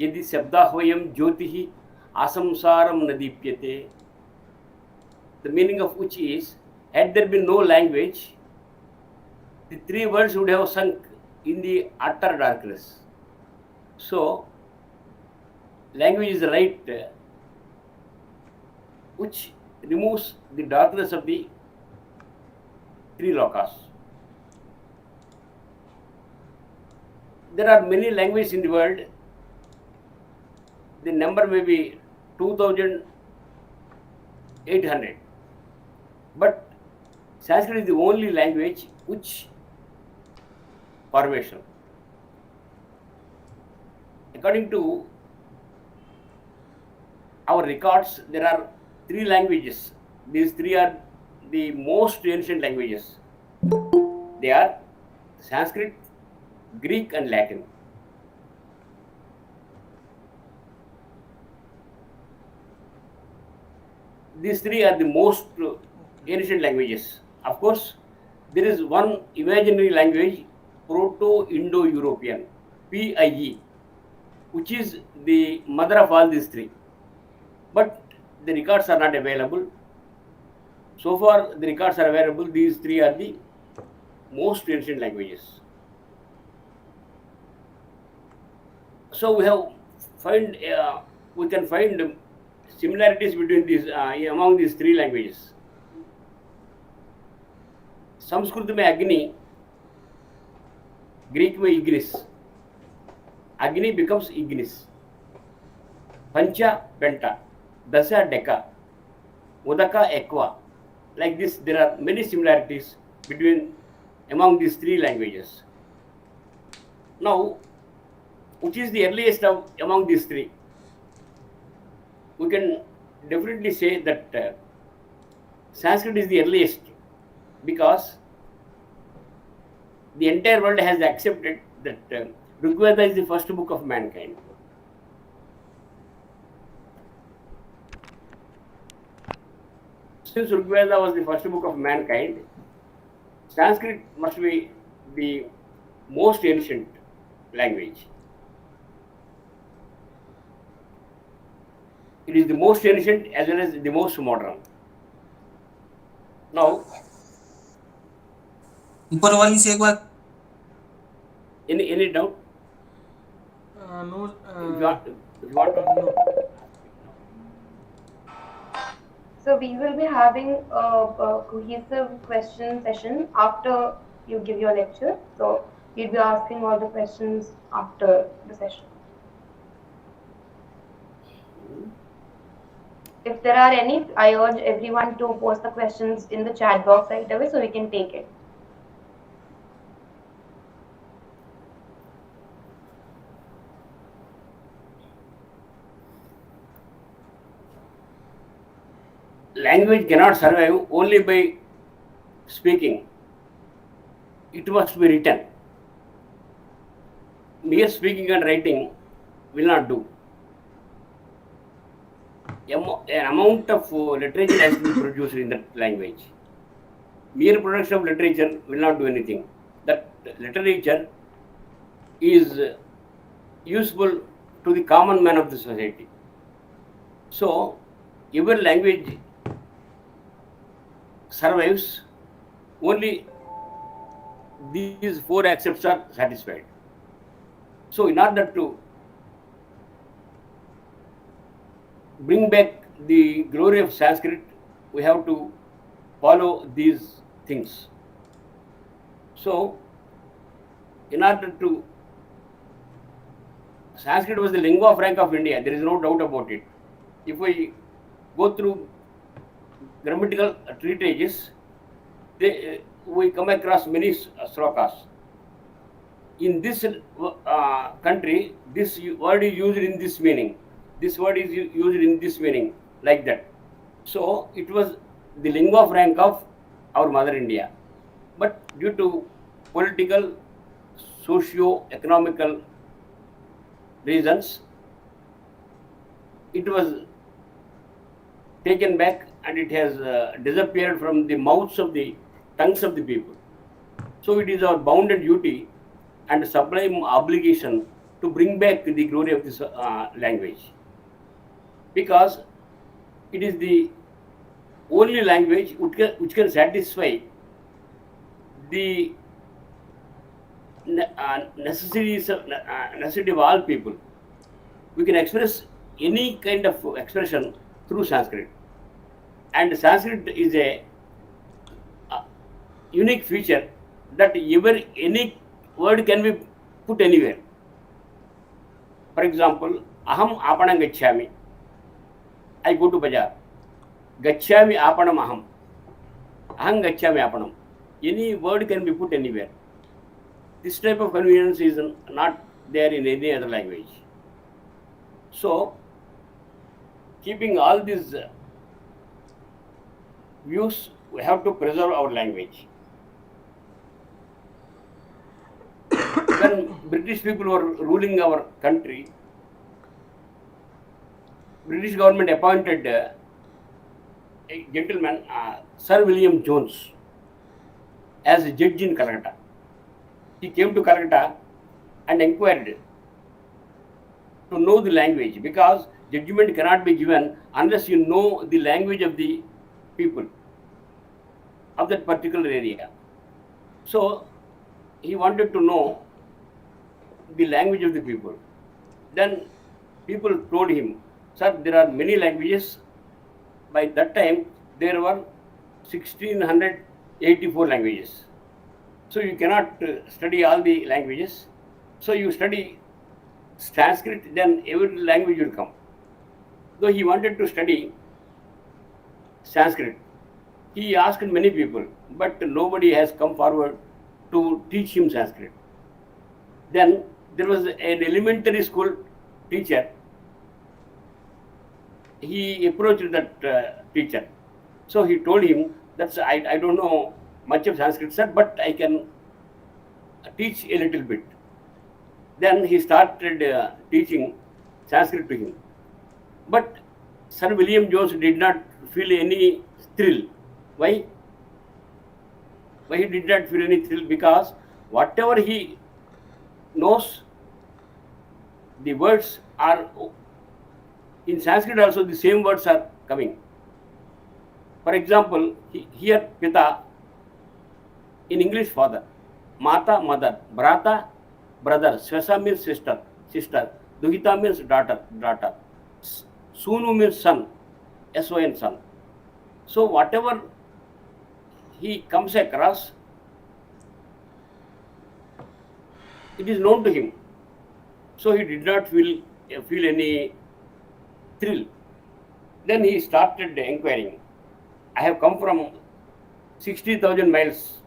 यदि शब्दाह्वयं ज्योतिः आसंसारं न दीप्यते. The meaning of which is, had there been no language, the three worlds would have sunk in the utter darkness. So, language is the light which removes the darkness of the three lokas. There are many languages in the world. The number may be 2,800. But Sanskrit is the only language which formation. According to our records, there are three languages. These three are the most ancient languages. They are Sanskrit, Greek, and Latin. These three are the most ancient languages. Of course, there is one imaginary language, Proto-Indo-European, PIE, which is the mother of all these three. But the records are not available. So far, the records are available. These three are the most ancient languages. So we can find similarities between these among these three languages. Sanskrit में अग्नि, Greek में Ignis. Agni becomes ignis. Pancha, penta. Dasa, deca. Udaka, aqua. Like this, there are many similarities among these three languages. Now, which is the earliest among these three? We can definitely say that Sanskrit is the earliest, because the entire world has accepted that Rigveda is the first book of mankind. Since Rigveda was the first book of mankind, Sanskrit must be the most ancient language. It is the most ancient as well as the most modern. Now, ऊपर वाली से एक बार any doubt? No. If you want to know. So we will be having a cohesive question session after you give your lecture. So we'll be asking all the questions after the session. If there are any, I urge everyone to post the questions in the chat box right away so we can take it. Language cannot survive only by speaking. It must be written. Mere speaking and writing will not do. An amount of literature has to be produced in that language. Mere production of literature will not do anything. That literature is useful to the common man of the society. So, every language survives only these four aspects are satisfied. So, in order to bring back the glory of Sanskrit, we have to follow these things. So, in order to, Sanskrit was the lingua franca of India, there is no doubt about it. If we go through grammatical treatises, we come across many slokas. In this country, this word is used in this meaning. This word is used in this meaning, like that. So, it was the lingua franca of our mother India. But due to political, socio-economical reasons, it was taken back and it has disappeared from the mouths of the tongues of the people. So, it is our bounden duty and sublime obligation to bring back the glory of this language, because it is the only language which can satisfy the necessity of all people. We can express any kind of expression through Sanskrit, and Sanskrit is a unique feature that any word can be put anywhere. For example, aham apanam gacchami. I go to bazaar. Gacchami apanam aham. Aham gacchami apanam. Any word can be put anywhere. This type of convenience is not there in any other language. So, keeping all these views, we have to preserve our language. When British people were ruling our country, British government appointed a gentleman, Sir William Jones, as a judge in Calcutta. He came to Calcutta and inquired to know the language, because judgment cannot be given unless you know the language of the people of that particular area. So he wanted to know the language of the people. Then people told him, sir, there are many languages. By that time, there were 1684 languages. So you cannot study all the languages. So you study Sanskrit, then every language will come. Though he wanted to study Sanskrit, he asked many people, but nobody has come forward to teach him Sanskrit. Then there was an elementary school teacher. He approached that teacher. So he told him, I don't know much of Sanskrit, sir, but I can teach a little bit. Then he started teaching Sanskrit to him. But Sir William Jones did not feel any thrill. Why? Why he did not feel any thrill? Because whatever he knows, the words are in Sanskrit also, the same words are coming. For example, here Pita, in English father, Mata mother, Brata brother, Swesa means sister, Duhita means daughter, Sunu means son, S-O-N son. So whatever he comes across, it is known to him. So he did not feel any thrill. Then he started inquiring. I have come from 60,000 miles.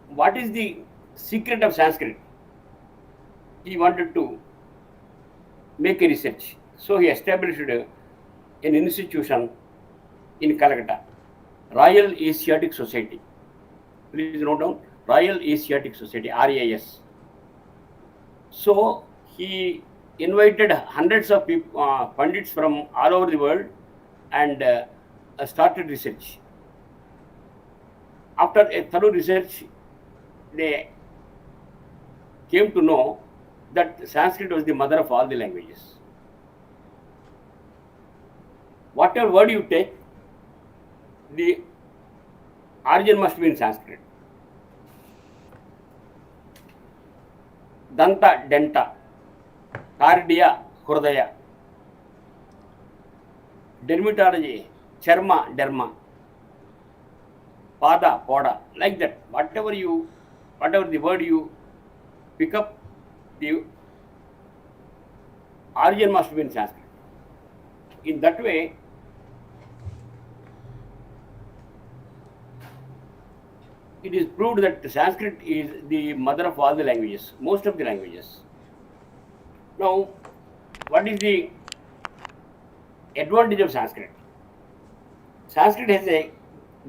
What is the secret of Sanskrit? He wanted to make a research. So he established an institution in Calcutta, Royal Asiatic Society. Please note down, Royal Asiatic Society, RAS. So he invited hundreds of people, pundits from all over the world, and started research. After a thorough research, they came to know that Sanskrit was the mother of all the languages. Whatever word you take, the origin must be in Sanskrit. Danta, denta, cardia, hridaya, dermatology, charma, derma, pada, poda, like that. Whatever the word you pick up, the origin must be in Sanskrit. In that way, it is proved that Sanskrit is the mother of all the languages, most of the languages. Now, what is the advantage of Sanskrit? Sanskrit has a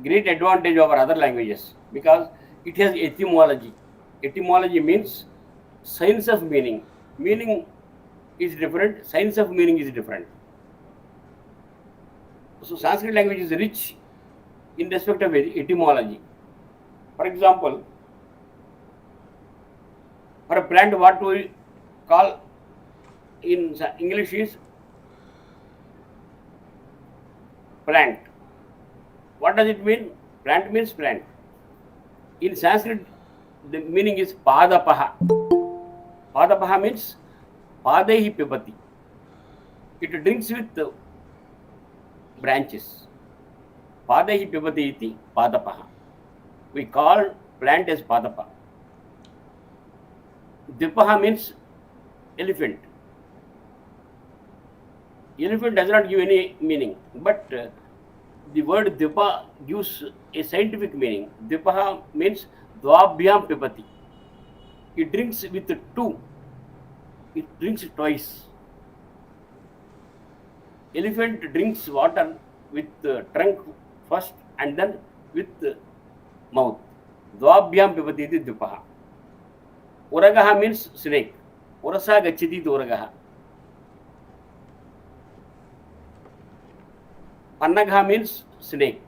great advantage over other languages because it has etymology. Etymology means science of meaning. Meaning is different, science of meaning is different. So Sanskrit language is rich in respect of etymology. For example, For a plant, what we call in English is plant. What does it mean? Plant means plant. In Sanskrit, the meaning is padapaha. Padapaha means padehi pibati. It drinks with the branches. Padehi pibati iti padapaha. We call plant as padapa. Depaha means elephant. Elephant does not give any meaning, but the word Depa gives a scientific meaning. Depaha means Dva-Bhasha pipati. It drinks with two. It drinks twice. Elephant drinks water with the trunk first and then with the mouth. Dva-Bhasha pipati iti Depaha. Uragaha means snake. Urasa gacchati iti uragaha. Pannagha means snake.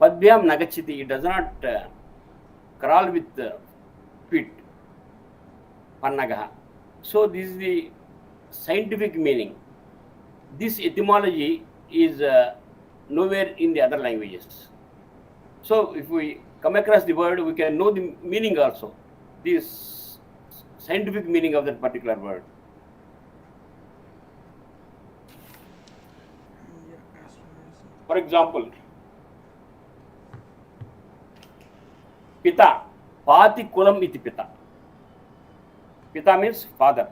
Padbhyam nagachiti, it does not crawl with feet. Pannagha. So this is the scientific meaning. This etymology is nowhere in the other languages. So if we come across the word, we can know the meaning also. This scientific meaning of that particular word. For example, Pita, Pati Kulam iti Pita. Pita means father.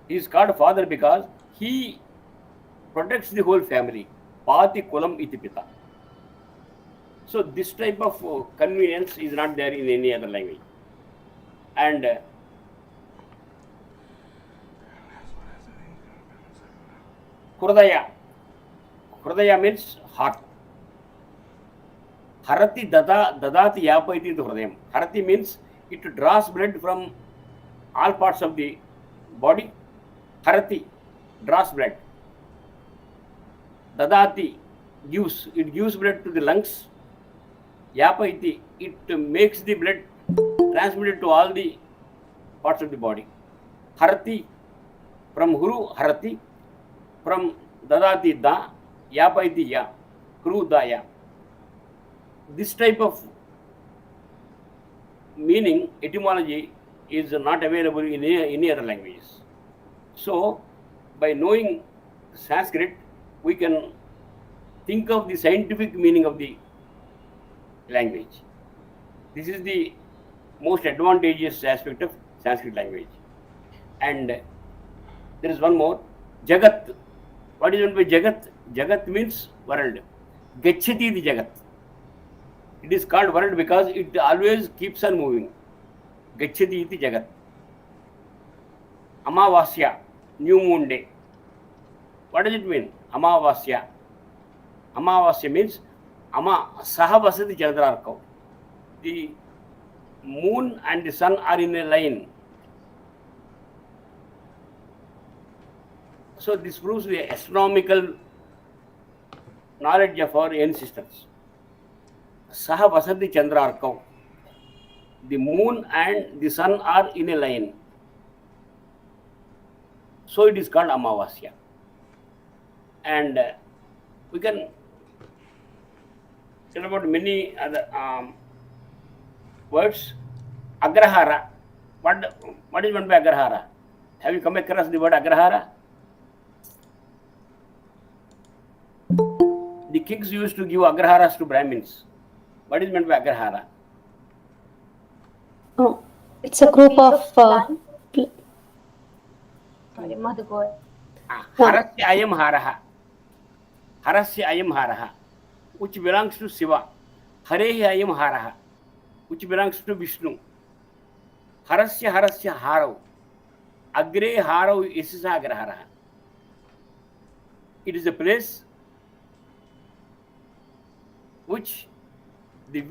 He is called father because he protects the whole family. Pati Kulam iti Pita. So this type of convenience is not there in any other language. And Hridaya. Hridaya means heart. Harati dadati yapayati to hridayam. Harati means it draws blood from all parts of the body. Harati draws blood. Dadati it gives blood to the lungs. Yapayati, it makes the blood transmitted to all the parts of the body. Harati, from Huru Harati, from Dadati Da, Yapayati Ya, Kru Daya. This type of meaning, etymology, is not available in any other languages. So, by knowing Sanskrit, we can think of the scientific meaning of the language. This is the most advantageous aspect of Sanskrit language. And there is one more, Jagat. What is meant by Jagat? Jagat means world. Gacchati the Jagat. It is called world because it always keeps on moving. Gacchati iti Jagat. Amavasya, new moon day. What does it mean? Amavasya. Amavasya means Ama Sahavasati Chandrarkau. The moon and the sun are in a line. So this proves the astronomical knowledge of our ancestors. Sahavasati Chandrarkau. The moon and the sun are in a line. So it is called Amavasya. And we can tell about many other words. Agrahara. What is meant by Agrahara? Have you come across the word Agrahara? The kings used to give Agraharas to Brahmins. What is meant by Agrahara? Oh, it's a group of. Sorry, Madhu, go ahead. Harasya ayam haraha. Harasya ayam haraha, which belongs to Shiva. Harehi ayam haraha, which belongs to Vishnu. Harasya harav. Agre harav isisa agraharaha. It is a place which the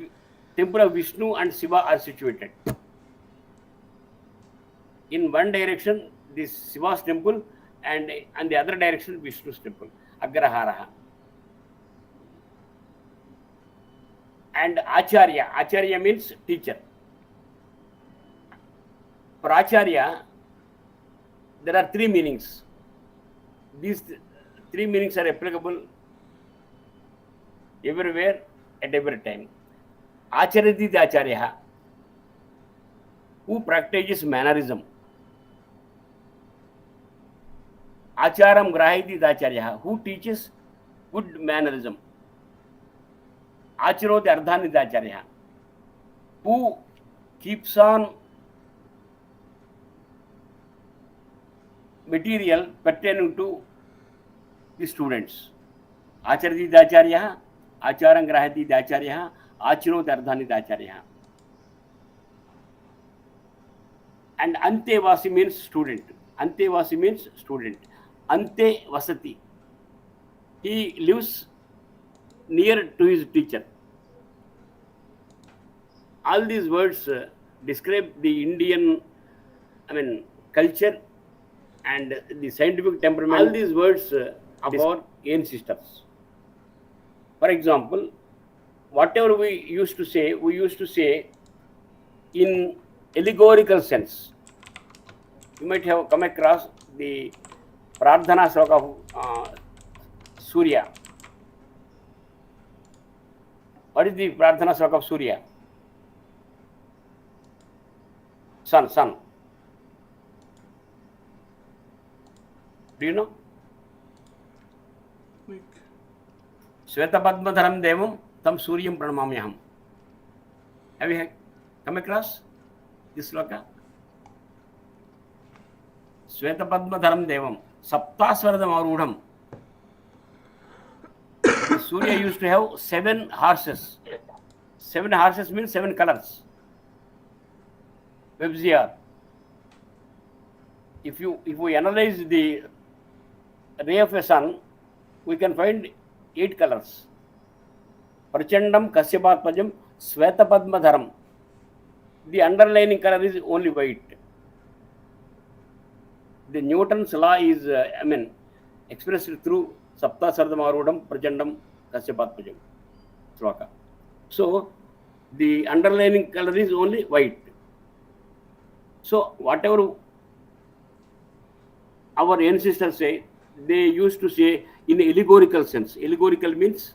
temple of Vishnu and Shiva are situated. In one direction, this Shiva's temple, and the other direction, Vishnu's temple. Agraharaha. And Acharya. Acharya means teacher. For Acharya, there are three meanings. These three meanings are applicable everywhere at every time. Acharati Acharya, who practices mannerism. Acharam Grahiti Acharya, who teaches good mannerism. Acharoti Ardhani Acharya, who keeps on material pertaining to the students. Acharati Acharya, Acharam Grahiti Acharya, Acharoti Ardhani Acharya. And Antevasi means student. Antevasi means student. Ante Vasati. He lives near to his teacher. All these words describe the Indian, culture and the scientific temperament. All these words of our ancestors. For example, whatever we used to say in allegorical sense. You might have come across the Prardhana Sloka of Surya. What is the Prardhana Sloka of Surya? Sun. Do you know? Svetapadmadharam Devam Tam Suryam Pranamamyaham. Have you come across this sloka? Svetapadmadharam Devam Saptasvaradam Arudham. Surya used to have 7 horses. 7 horses means 7 colors. Webziar. If we analyze the ray of a sun, we can find 8 colors. Prachandam Kasyapatmajam Svetapadmadharam. The underlying color is only white. The Newton's law is expressed through Sapta Sardhamarudam Prachandam Kasyapatmajam sloka. So the underlying color is only white. So whatever our ancestors say, they used to say in allegorical sense. Allegorical means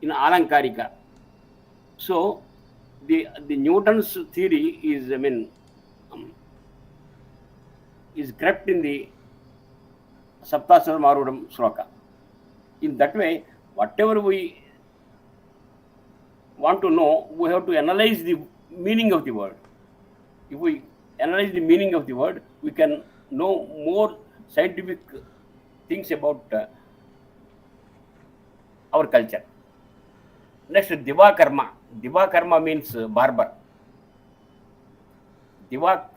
in Alankarika. So the Newton's theory is is crept in the Saptasara Marudam Sloka. In that way, whatever we want to know, we have to analyze the meaning of the word. If we analyze the meaning of the word, we can know more scientific things about our culture. Next, Diva Karma. Diva Karma means barber. Diva,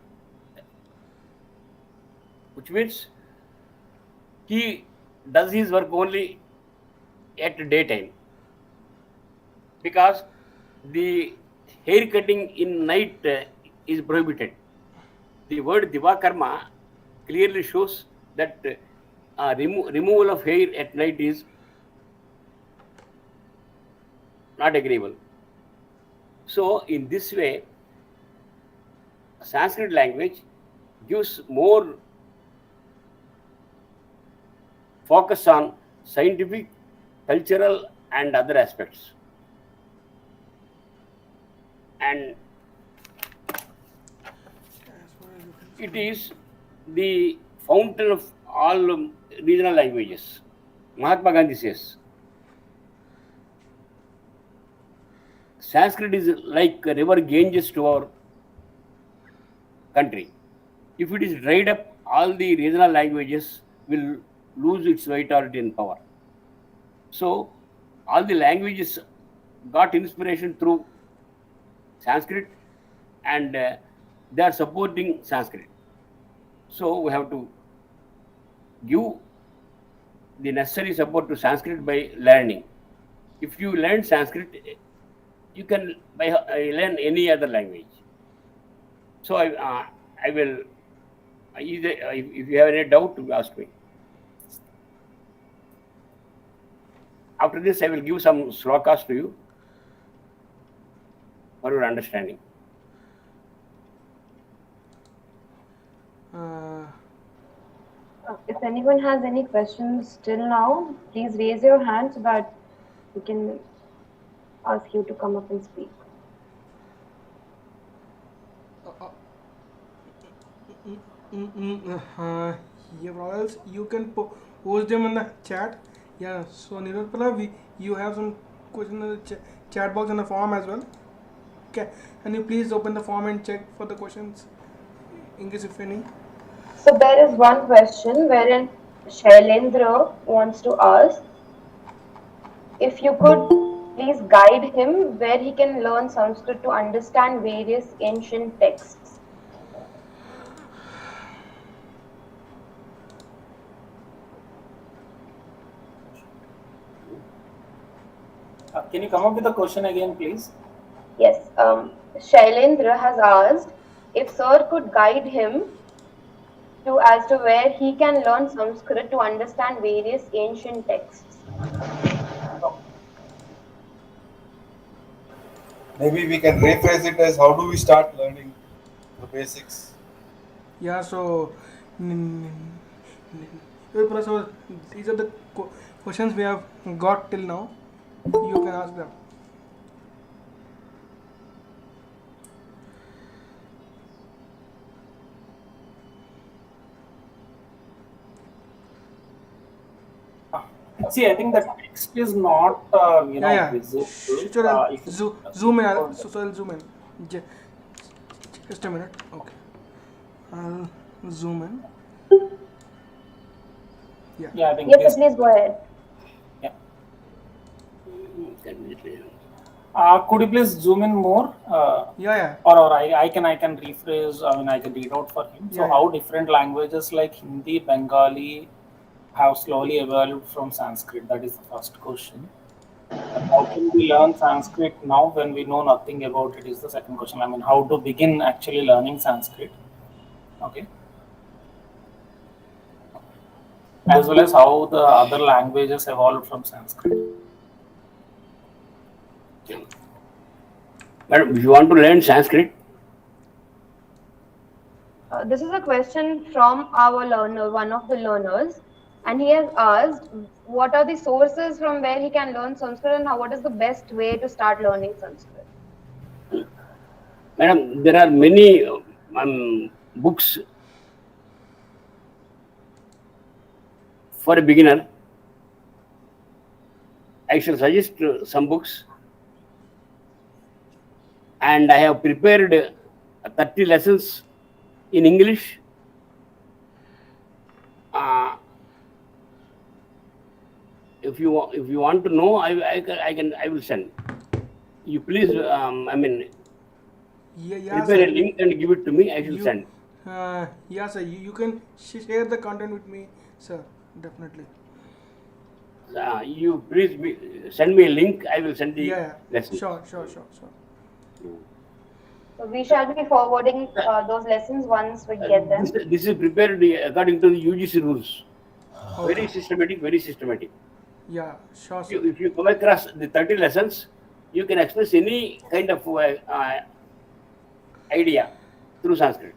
which means he does his work only at daytime, because the hair cutting in night is prohibited. The word Diva Karma clearly shows that removal of hair at night is not agreeable. So in this way, Sanskrit language gives more focus on scientific, cultural and other aspects. And it is the fountain of all regional languages. Mahatma Gandhi says, Sanskrit is like a river Ganges to our country. If it is dried up, all the regional languages will lose its vitality and power. So, all the languages got inspiration through Sanskrit, and they are supporting Sanskrit. So, we have to give the necessary support to Sanskrit by learning. If you learn Sanskrit, you can learn any other language. So I will, if you have any doubt, ask me. After this, I will give some slokas to you for your understanding. anyone has any questions till now, please raise your hand so that we can ask you to come up and speak. Yeah, or else you can post them in the chat. Yeah, so Nirupala, you have some question in the chat box and the form as well. Okay, can you please open the form and check for the questions in case if any? So there is one question wherein Shailendra wants to ask if you could please guide him where he can learn Sanskrit to understand various ancient texts. Can you come up with the question again, please? Yes, Shailendra has asked if sir could guide him to as to where he can learn Sanskrit to understand various ancient texts. Maybe we can rephrase it as how do we start learning the basics? Yeah, so Nirupala, so these are the questions we have got till now. You can ask them. See, I think the text is not, Yeah. visible. Sure, I'll If it- zoom in. So I'll zoom in. Just a minute. Okay. I'll zoom in. Yeah. Yeah, I think Yes, sir, this. please go ahead. Yeah. Could you please zoom in more? Yeah. Or I can rephrase. I mean, I can read out for him. So, Yeah. how different languages like Hindi, Bengali have slowly evolved from Sanskrit? That is the first question. And how can we learn Sanskrit now when we know nothing about it? Is the second question. I mean, how to begin actually learning Sanskrit? Okay. As well as how the other languages evolved from Sanskrit. Madam, if you want to learn Sanskrit, This is a question from our learner, one of the learners, and he has asked what are the sources from where he can learn Sanskrit and what is the best way to start learning Sanskrit. madam, there are many books for a beginner. I shall suggest some books, and I have prepared 30 lessons in English. If you want to know, I will send. You please, Yeah, prepare a sir. link and give it to me. I shall send. Yeah, sir. You can share the content with me, sir. Definitely. You please send me a link. I will send the Yeah. lesson. Sure. So we shall be forwarding those lessons once we get them. This is prepared according to the UGC rules. Okay. Very systematic. Yeah, sure, sir. If you come across the 30 lessons, you can express any kind of idea through Sanskrit.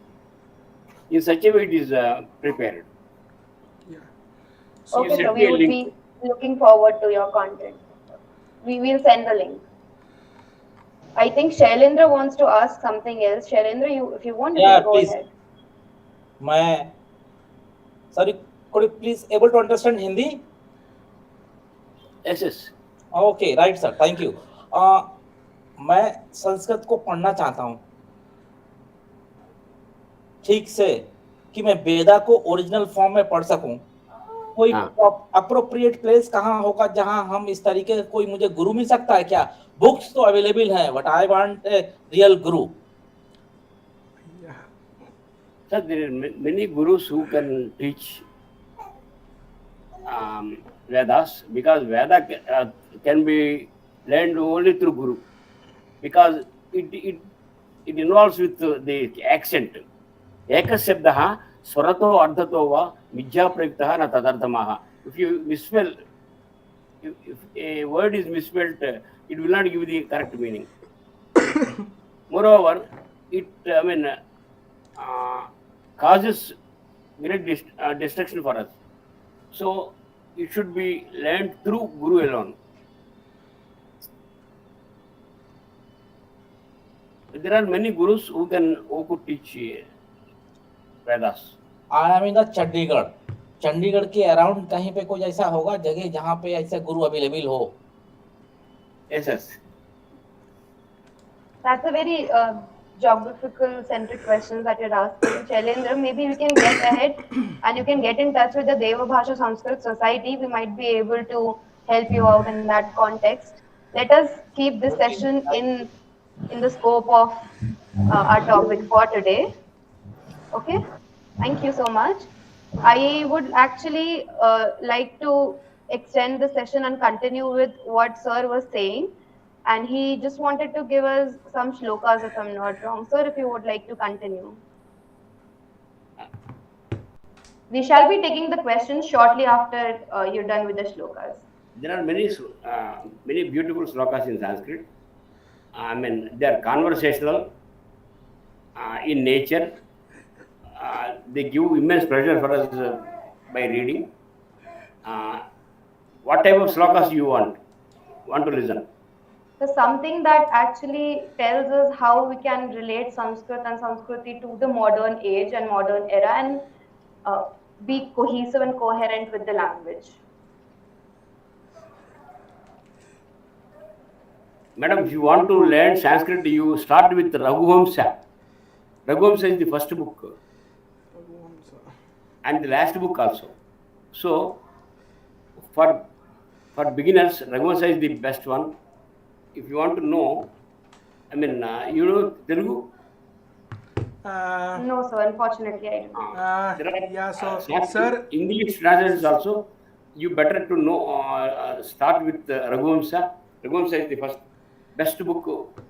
In such a way, it is prepared. Yeah. So Okay, you so send me we a would link. be looking forward to your content. We will send the link. I think Shailendra wants to ask something else. Shailendra, if you want, you Yeah, can go please. ahead. Sorry, could you please able to understand Hindi? Yes. Okay, right, sir. Thank you. मैं संस्कृत को पढ़ना चाहता हूँ ठीक से कि मैं वेदा को ओरिजिनल फॉर्म में पढ़ सकूं। कोई अप्रोप्रिएट प्लेस कहाँ होगा जहाँ हम इस तरीके से कोई मुझे गुरु मिल सकता है क्या? बुक्स तो अवेलेबल हैं, but I want a real Guru. Sir, there are many gurus who can teach Vedas, because Veda can be learned only through Guru, because it involves with the accent. Ekashabdaha swarato ardhato va midya prayuktaha na tadarthamaha. If you misspell, if a word is misspelled, it will not give the correct meaning. Moreover, it causes great destruction for us. So it should be learned through Guru alone. There are many gurus who could teach Vedas. I am in the Chandigarh, Chandigarh के around कहीं पे कोई ऐसा होगा जगह जहाँ पे ऐसे गुरु अवेलेबल हो? Yes. That's a very geographical centric question that you're asking, Shailendra. Maybe we can get ahead and you can get in touch with the Deva-Bhasha Sanskrit Society. We might be able to help you out in that context. Let us keep this session in the scope of our topic for today. Okay, thank you so much. I would actually like to extend the session and continue with what Sir was saying. And he just wanted to give us some shlokas, if I'm not wrong. Sir, if you would like to continue. We shall be taking the questions shortly after you're done with the shlokas. There are many beautiful slokas in Sanskrit. I mean, they are conversational in nature. They give immense pleasure for us by reading. What type of slokas you want to listen? So something that actually tells us how we can relate Sanskrit and Sanskriti to the modern age and modern era and be cohesive and coherent with the language. Madam, if you want to learn Sanskrit, you start with Raghuvansa. Raghuvansa is the first book and the last book also. So, for beginners, Raghuvansa is the best one. If you want to know, I mean, you know Telugu? No, sir, unfortunately, I don't. Yeah, so, Sir, English translations also, you better to know, start with Raghuvansa. Raghuvansa is the best book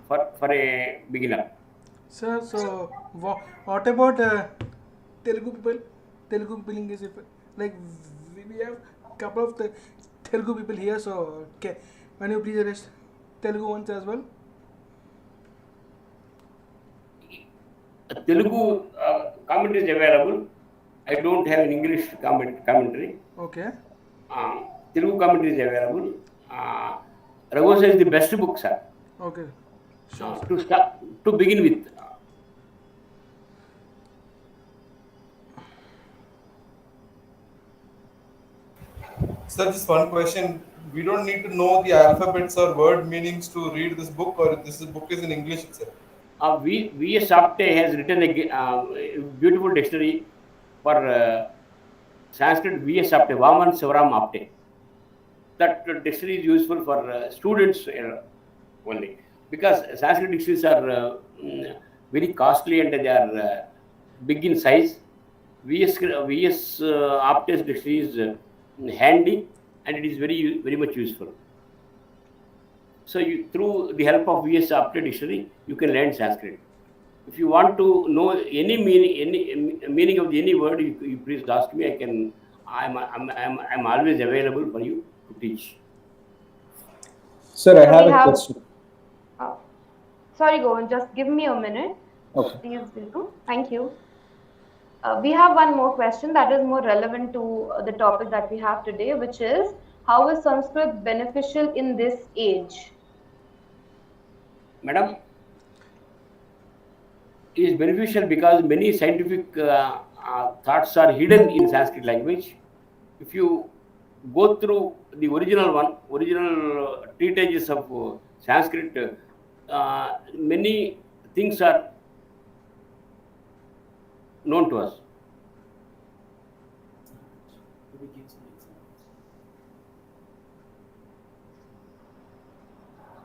for a beginner. Sir, so what about Telugu people? Telugu people English people? Like we have couple of Telugu people here, so okay. Can you please arrest Telugu ones as well? Telugu commentary is available. I don't have an English commentary. Okay. Telugu commentary is available. Raghuvansa is the best book, sir. Okay. Sure. To begin with. Sir, just one question. We don't need to know the alphabets or word meanings to read this book, or this book is in English itself? V.S. Apte has written a beautiful dictionary for Sanskrit. V.S. Apte, Vaman Sivaram Apte. That dictionary is useful for students only, because Sanskrit dictionaries are very costly and they are big in size. V.S. Apte's dictionary is handy and it is very much useful. So through the help of V.S. Apte dictionary, you can learn Sanskrit. If you want to know any meaning of any word, you please ask me. I'm always available for you to teach. Sir, I So have we a have- question. Sorry, Govind, just give me a minute. Okay. Please do. Thank you. We have one more question that is more relevant to the topic that we have today, which is, how is Sanskrit beneficial in this age? Madam, it is beneficial because many scientific thoughts are hidden in Sanskrit language. If you go through the original treatises of Sanskrit, many things are known to us.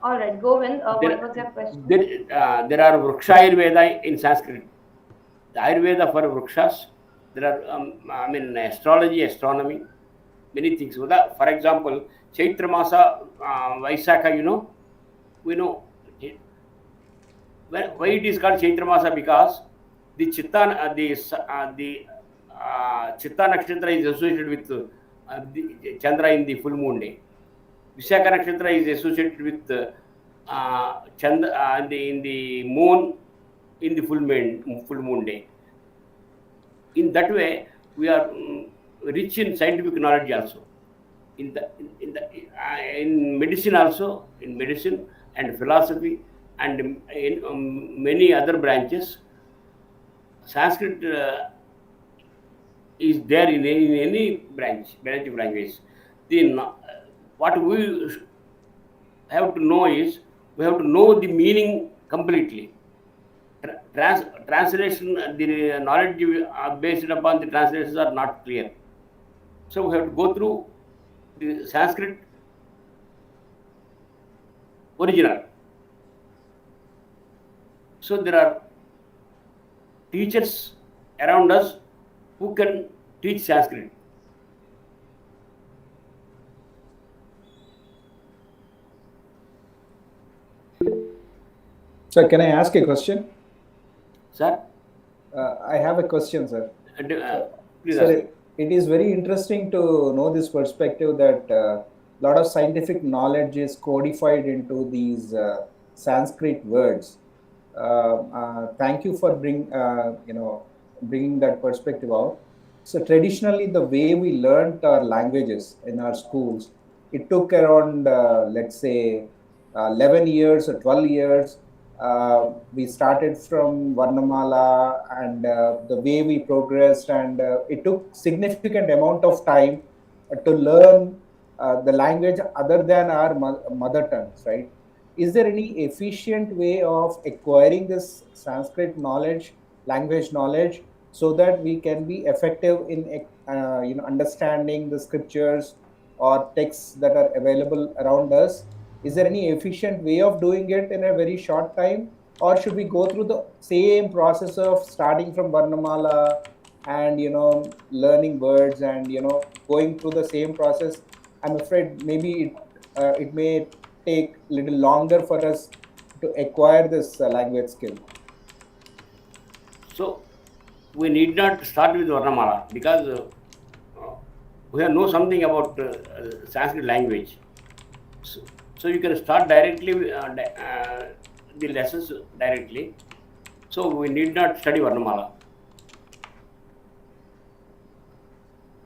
All right, Govind, what was your question? There are Vriksha Ayurveda in Sanskrit. The Ayurveda for Vrikshas. There are, astrology, astronomy, many things. For example, Chaitra Masa, Vaisakha, we know. Why it is called Chaitra Masa? Because the Chitta Nakshatra is associated with the Chandra in the full moon day. Vishakha Nakshatra is associated with Chandra in the moon in the full moon day. In that way, we are rich in scientific knowledge also. In medicine also, in medicine and philosophy and in many other branches, Sanskrit is there in any branch of language. What we have to know is, we have to know the meaning completely. Translation, the knowledge based upon the translations are not clear. So we have to go through the Sanskrit original. So there are teachers around us who can teach Sanskrit. Sir, can I ask a question? Sir? I have a question, sir. Please Sir, ask. it is very interesting to know this perspective that a lot of scientific knowledge is codified into these Sanskrit words. Thank you for bringing that perspective out. So traditionally, the way we learned our languages in our schools, it took around, let's say, 11 years or 12 years. We started from Varnamala, and the way we progressed, and it took significant amount of time to learn the language other than our mother tongues, right? Is there any efficient way of acquiring this Sanskrit knowledge, language knowledge, so that we can be effective in understanding the scriptures or texts that are available around us? Is there any efficient way of doing it in a very short time, or should we go through the same process of starting from Varnamala and learning words and going through the same process? I'm afraid maybe it may take a little longer for us to acquire this language skill. So we need not start with Varnamala, because we have know something about Sanskrit language. So you can start directly the lessons directly. So we need not study Varnamala.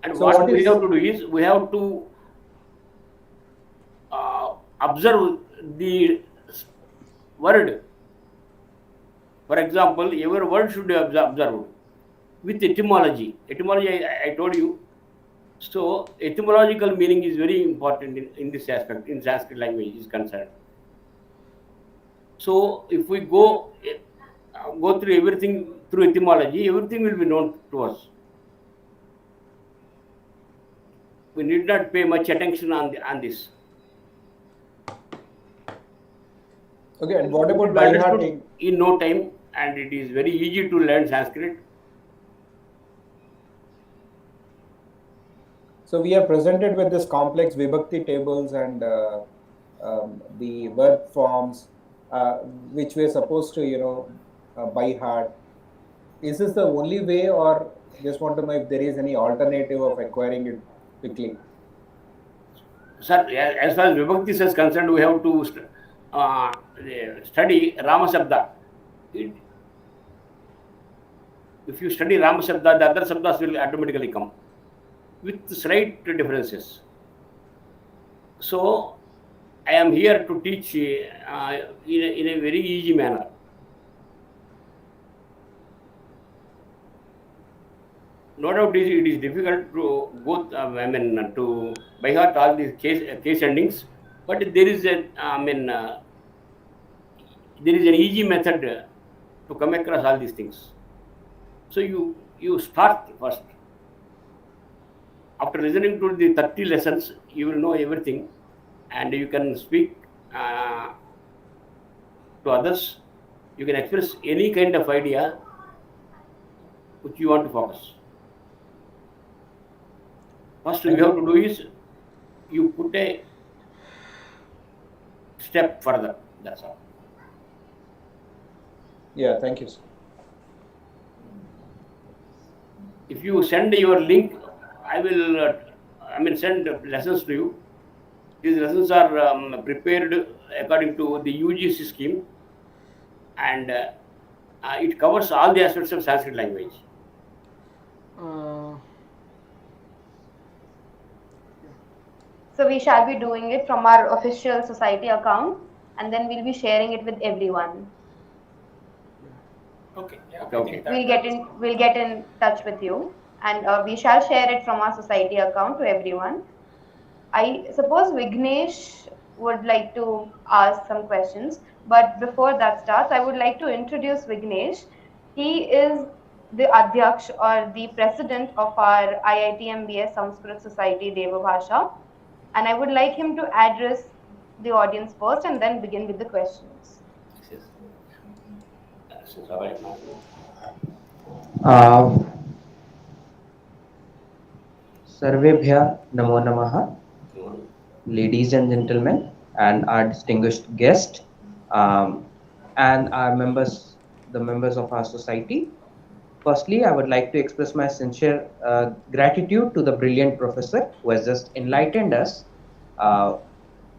And So what what we is- have to do is, we have to observe the word. For example, every word should be observed with etymology. Etymology, I told you. So etymological meaning is very important in this aspect, in Sanskrit language is concerned. So if we go through everything through etymology, everything will be known to us. We need not pay much attention on this. Okay, and what about It will be by understood hearting? in no time, and it is very easy to learn Sanskrit. So we are presented with this complex vibhakti tables and the verb forms, which we are supposed to, by heart. Is this the only way, or just want to know if there is any alternative of acquiring it quickly? Sir, as far as Vibhakti is concerned, we have to study Rama Sabda. If you study Rama Sabda, the other Sabdas will automatically come with slight differences. So I am here to teach in a very easy manner. No doubt it is difficult to go, to by heart all these case endings, but there is there is an easy method to come across all these things. So you start first. After listening to the 30 lessons, you will know everything, and you can speak to others. You can express any kind of idea which you want to focus. First, you have to do is, you put a step further. That's all. Yeah, thank you, sir. If you send your link, I will send lessons to you. These lessons are prepared according to the UGC scheme, and it covers all the aspects of Sanskrit language. So we shall be doing it from our official society account, and then we'll be sharing it with everyone. Okay. Yeah. Okay, I okay. think that We'll get in touch with you, and we shall share it from our society account to everyone. I suppose Vignesh would like to ask some questions, but before that starts, I would like to introduce Vignesh. He is the Adhyaksh or the president of our IIT MBS Sanskrit Society Deva-Bhasha, and I would like him to address the audience first and then begin with the questions. Yes, yes. So, right now. सर्वेभ्यः नमो नमः, ladies and gentlemen, and our distinguished guest, and our members, the members of our society. Firstly, I would like to express my sincere gratitude to the brilliant professor who has just enlightened us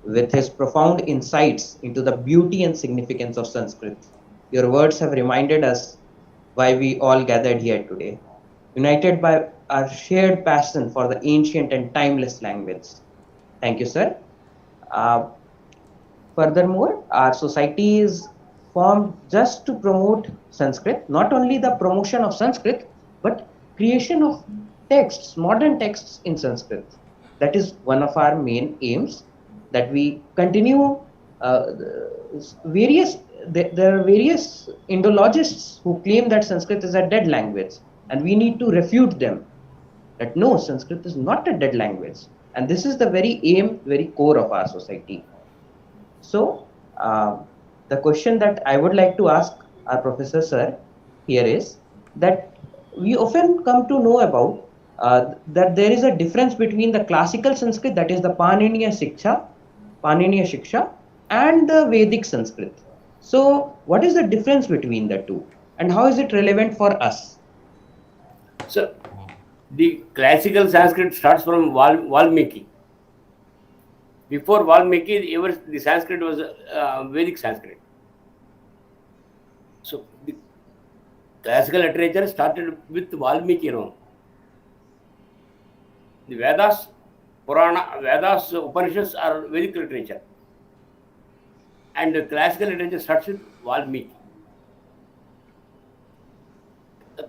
with his profound insights into the beauty and significance of Sanskrit. Your words have reminded us why we all gathered here today, united by our shared passion for the ancient and timeless language. Thank you, sir. Uh, Furthermore, our society is formed just to promote Sanskrit, not only the promotion of Sanskrit, but creation of texts, modern texts in Sanskrit. That is one of our main aims, that we continue various, there are various Indologists who claim that Sanskrit is a dead language, and we need to refute them that no, Sanskrit is not a dead language. And this is the very aim, very core of our society. So, the question that I would like to ask our professor sir here is that we often come to know about that there is a difference between the classical Sanskrit, that is the Paniniya Shiksha, and the Vedic Sanskrit. So, what is the difference between the two, and how is it relevant for us? So, the classical Sanskrit starts from Valmiki. Before Valmiki, the Sanskrit was Vedic Sanskrit. So, the classical literature started with Valmiki alone. The Vedas, Purana, Vedas, Upanishads are Vedic literature. And the classical literature starts with Valmiki.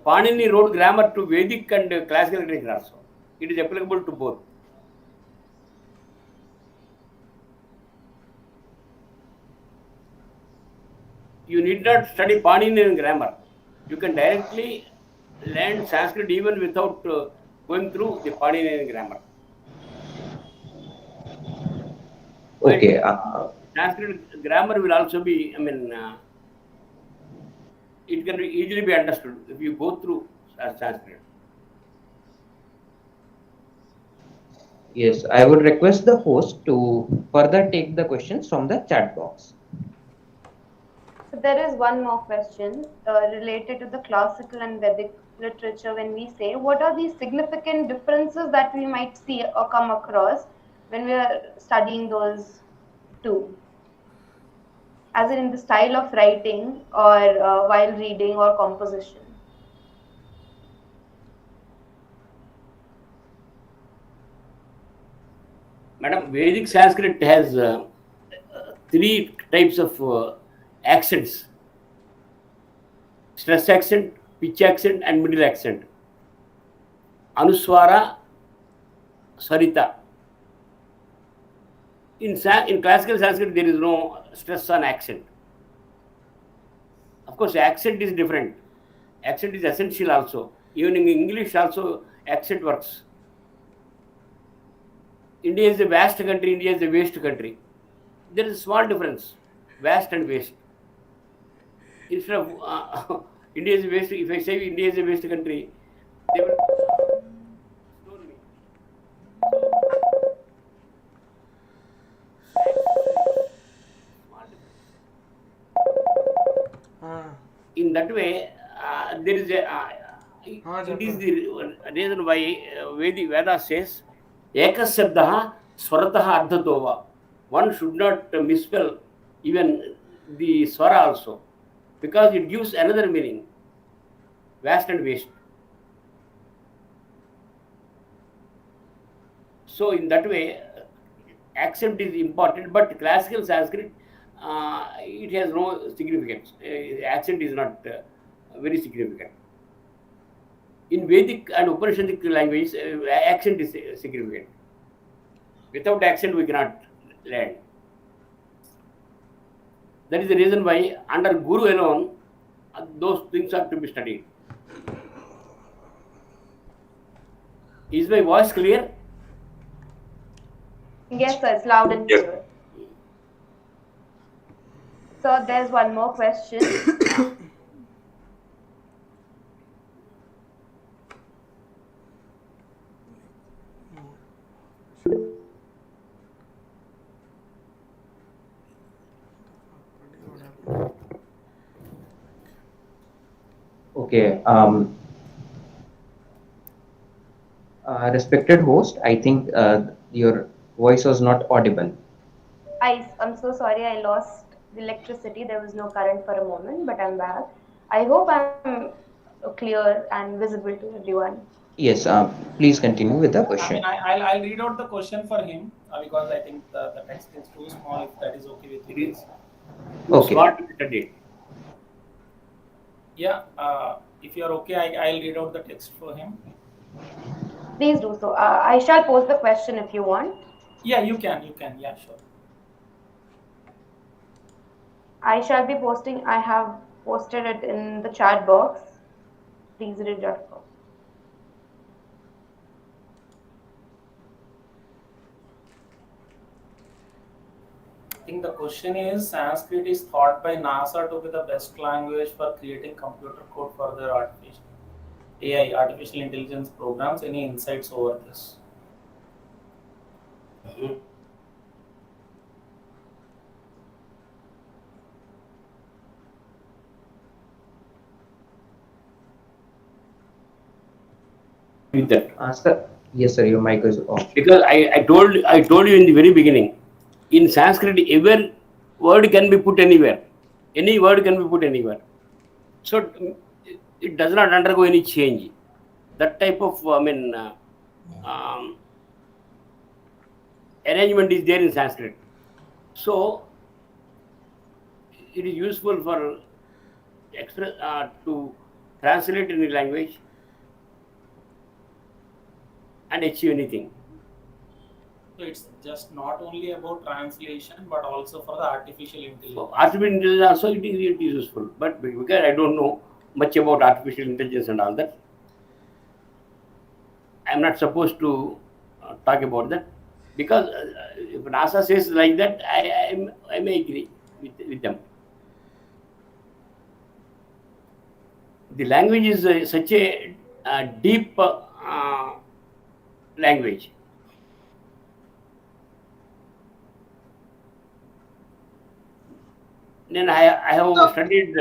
Panini wrote grammar to Vedic and classical literature also. It is applicable to both. You need not study Panini grammar. You can directly learn Sanskrit even without going through the Panini grammar. Okay. Sanskrit grammar will also be, it can easily be understood if you go through Sanskrit. Yes, I would request the host to further take the questions from the chat box. So there is one more question related to the classical and Vedic literature. When we say, what are the significant differences that we might see or come across when we are studying those two? As in the style of writing or while reading or composition. Madam, Vedic Sanskrit has three types of accents: stress accent, pitch accent, and middle accent. Anuswara, Sarita. In classical Sanskrit, there is no stress on accent. Of course, accent is different. Accent is essential also. Even in English also, accent works. India is a vast country, India is a waste country. There is a small difference, vast and waste. Instead of India is a waste, if I say India is a waste country, they will stone me. In that way, there is it is the reason why Veda says, Ekasabdaha Swarataha Ardhatova. One should not misspell even the Swara also, because it gives another meaning, vast and waste. So in that way, accent is important, but classical Sanskrit, it has no significance. Accent is not very significant. In Vedic and Upanishadic languages, accent is significant. Without accent, we cannot learn. That is the reason why under Guru alone, those things are to be studied. Is my voice clear? Yes, sir, it's loud and clear. So there's one more question. Okay. Respected host, I think your voice was not audible. I'm so sorry, I lost the electricity. There was no current for a moment, but I'm back. I hope I'm clear and visible to everyone. Yes. Please continue with the I question. mean, I'll read out the question for him because I think the text is too small. If that is okay with you. Okay. Smart to be studied. Yeah. If you are okay, I'll read out the text for him. Please do so. I shall post the question if you want. Yeah, you can. Yeah, sure. I shall be posting. I have posted it in the chat box. Please read it out. I think the question is Sanskrit is thought by NASA to be the best language for creating computer code for their artificial intelligence programs. Any insights over this? With that. Sir, yes, sir. Your mic is off. Because I told you in the very beginning, in Sanskrit, every word can be put anywhere. Any word can be put anywhere. So it does not undergo any change. That type of arrangement is there in Sanskrit. So it is useful for to translate any language and achieve anything. So it's just not only about translation, but also for the artificial intelligence. So artificial intelligence also it is useful, but because I don't know much about artificial intelligence and all that, I am not supposed to talk about that. Because if NASA says like that, I may agree with them. The language is such a deep language. Then I have studied,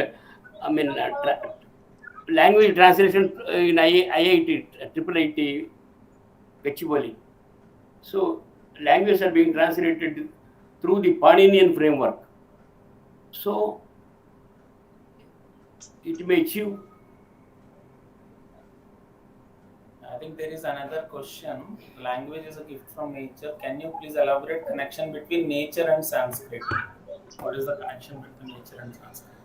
language translation in IIT, IIIT, Gachibowli. So languages are being translated through the Paninian framework. So it may achieve. I think there is another question. Language is a gift from nature. Can you please elaborate connection between nature and Sanskrit? What is the connection between nature and Sanskrit?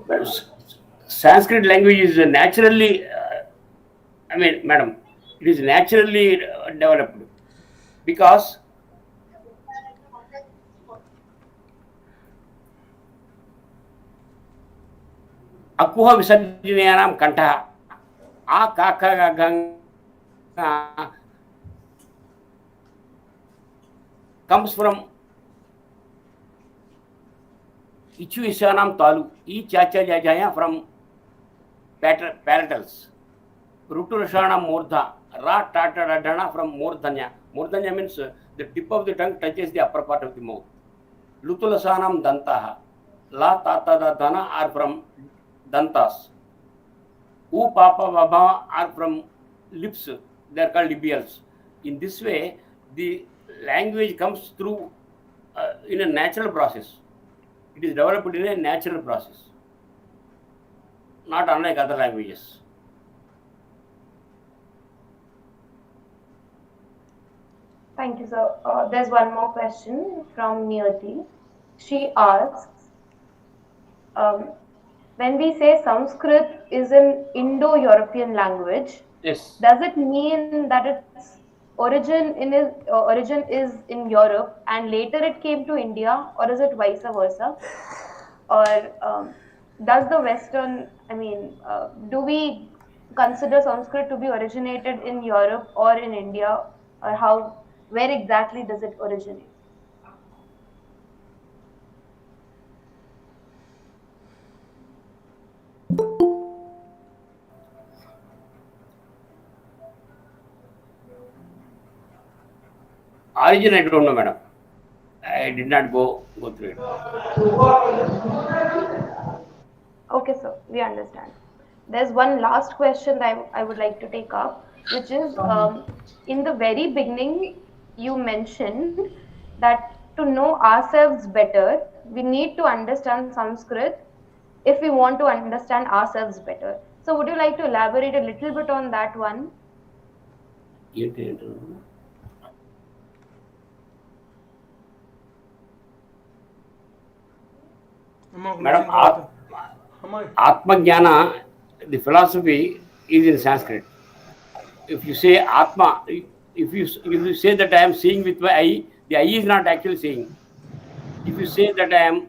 But Sanskrit language is naturally, madam, it is naturally developed because akuha visarjanayanam kantha a kaka ganga comes from ichu isyanam talu e chacha jajaya from palatals. Ruturashanam murdha ra tata radhana from murdhanya. Murdhanya means the tip of the tongue touches the upper part of the mouth. Lutulasanam dantaha la tata dana are from dantas. U papa baba are from lips. They are called labials. In this way, the language comes through in a natural process. It is developed in a natural process, not unlike other languages. Thank you, sir. There's one more question from Niyati. She asks, um, when we say Sanskrit is an Indo-European language, Yes. does it mean that its origin is in Europe and later it came to India, or is it vice versa? Or does the Western, do we consider Sanskrit to be originated in Europe or in India, or where exactly does it originate? Origin, I don't know, madam. I did not go through it. Okay, sir, we understand. There's one last question that I would like to take up, which is in the very beginning, you mentioned that to know ourselves better, we need to understand Sanskrit if we want to understand ourselves better. So, would you like to elaborate a little bit on that one? Madam, Atma Jnana, the philosophy is in Sanskrit. If you say Atma, if you say that I am seeing with my eye, the eye is not actually seeing. If you say that I am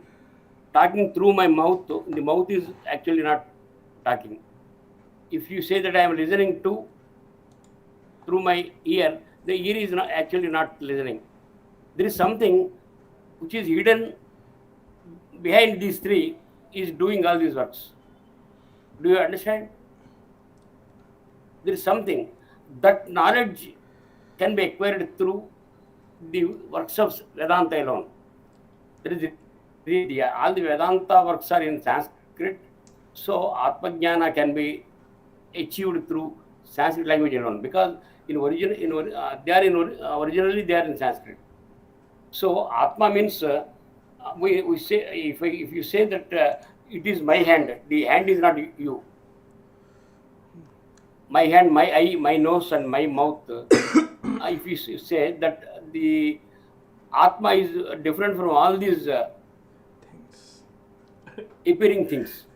talking through my mouth, the mouth is actually not talking. If you say that I am listening to through my ear, the ear is not actually not listening. There is something which is hidden behind these three is doing all these works. Do you understand? There is something that knowledge can be acquired through the works of Vedanta alone. There is all the Vedanta works are in Sanskrit, so Atma Jnana can be achieved through Sanskrit language alone, because originally they are in Sanskrit. So Atma means we say, if you say that it is my hand, the hand is not you. My hand, my eye, my nose, and my mouth. If you say that the Atma is different from all these appearing things,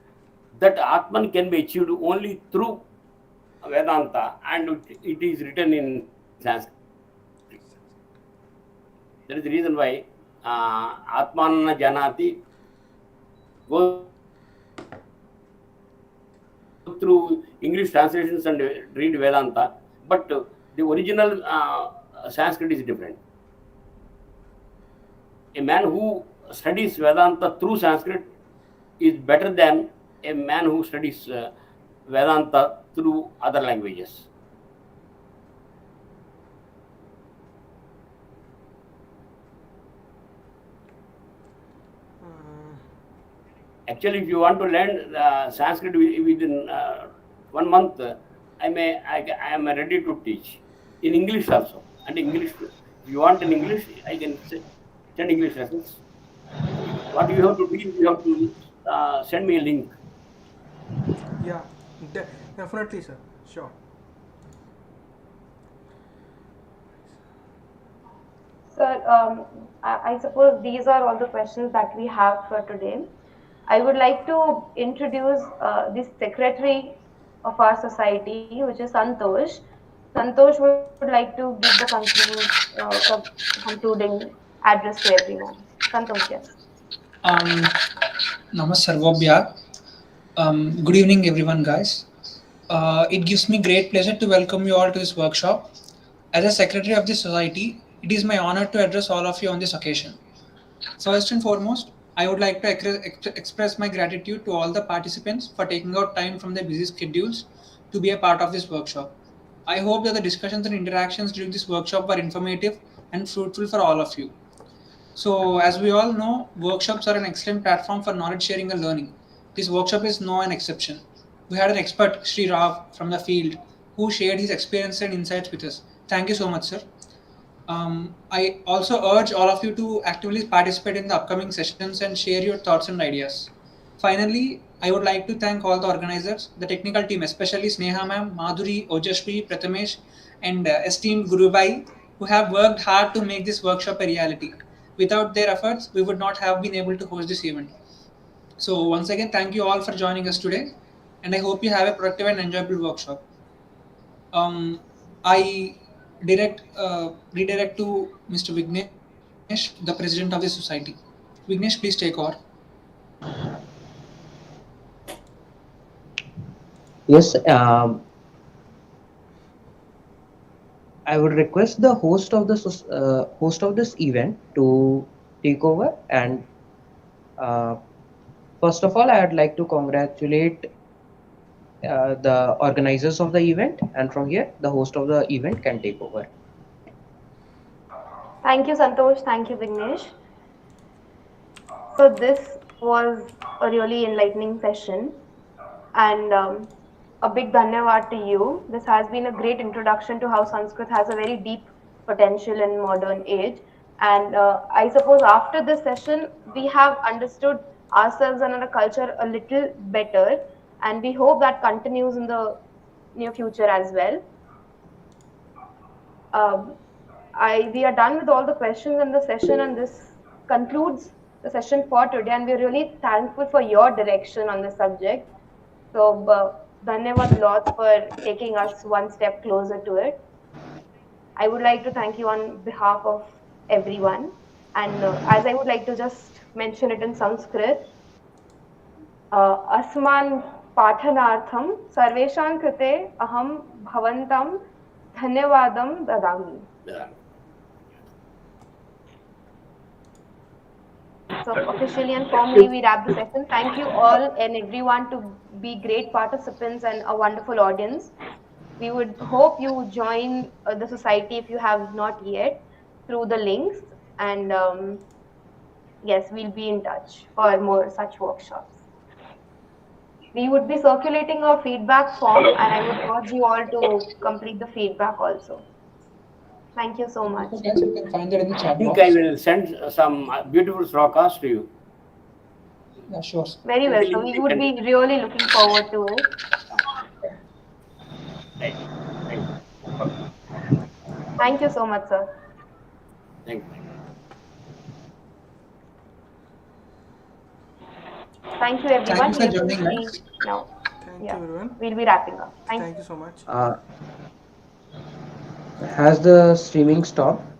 that Atman can be achieved only through Vedanta, and it is written in Sanskrit. That is the reason why Atmanna Janati go through English translations and read Vedanta, but the original Sanskrit is different. A man who studies Vedanta through Sanskrit is better than a man who studies Vedanta through other languages. Actually, if you want to learn Sanskrit within 1 month, I am ready to teach in English also. And English, if you want in English, I can send English lessons. What you have to do, you have to send me a link. Yeah, definitely, sir. Sure. Sir, I suppose these are all the questions that we have for today. I would like to introduce the secretary of our society, which is Santosh. Santosh would like to give the concluding address to everyone. Santosh, yes. Namasarvobhya. Good evening, everyone, guys. It gives me great pleasure to welcome you all to this workshop. As a secretary of this society, it is my honor to address all of you on this occasion. First and foremost, I would like to express my gratitude to all the participants for taking out time from their busy schedules to be a part of this workshop. I hope that the discussions and interactions during this workshop were informative and fruitful for all of you. So, as we all know, workshops are an excellent platform for knowledge sharing and learning. This workshop is no an exception. We had an expert, Sri Rav, from the field, who shared his experience and insights with us. Thank you so much, sir. I also urge all of you to actively participate in the upcoming sessions and share your thoughts and ideas. Finally, I would like to thank all the organizers, the technical team, especially Sneha ma'am, Madhuri, Ojashvi, Prathamesh, and esteemed Gurubai who have worked hard to make this workshop a reality. Without their efforts, we would not have been able to host this event. So, once again, thank you all for joining us today, and I hope you have a productive and enjoyable workshop. I redirect to Mr. Vignesh, the president of the society. Vignesh, please take over. Yes, I would request the host of this event to take over. And uh, first of all, I would like to congratulate the organizers of the event, and from here, the host of the event can take over. Thank you, Santosh. Thank you, Vignesh. So this was a really enlightening session, and a big dhanyavad to you. This has been a great introduction to how Sanskrit has a very deep potential in modern age. And I suppose after this session, we have understood ourselves and our culture a little better, and we hope that continues in the near future as well. We are done with all the questions in the session, and this concludes the session for today. And we're really thankful for your direction on the subject. So, dhanyavad lots for taking us one step closer to it. I would like to thank you on behalf of everyone. And as I would like to just mention it in Sanskrit, asman pathanartham sarveshan krite aham bhavantam dhanyavadam dadami. Yeah. So officially and formally we wrap the session. Thank you all and everyone to be great participants and a wonderful audience. We would hope you join the society if you have not yet through the links, and yes, we'll be in touch for more such workshops. We would be circulating a feedback form, and I would urge you all to complete the feedback also. Thank you so much. Guys, you can find that in the I chat think box. I will send some beautiful shlokas to you. Yeah, sure. Very well. So we would be really looking forward to it. Right. Thank you. Thank you so much, sir. Thank you. Thank you, everyone. Thank you for We will joining be us. now. Thank Yeah. you, everyone. We'll be wrapping up. Thank you. Thank you so much. Has the streaming stopped?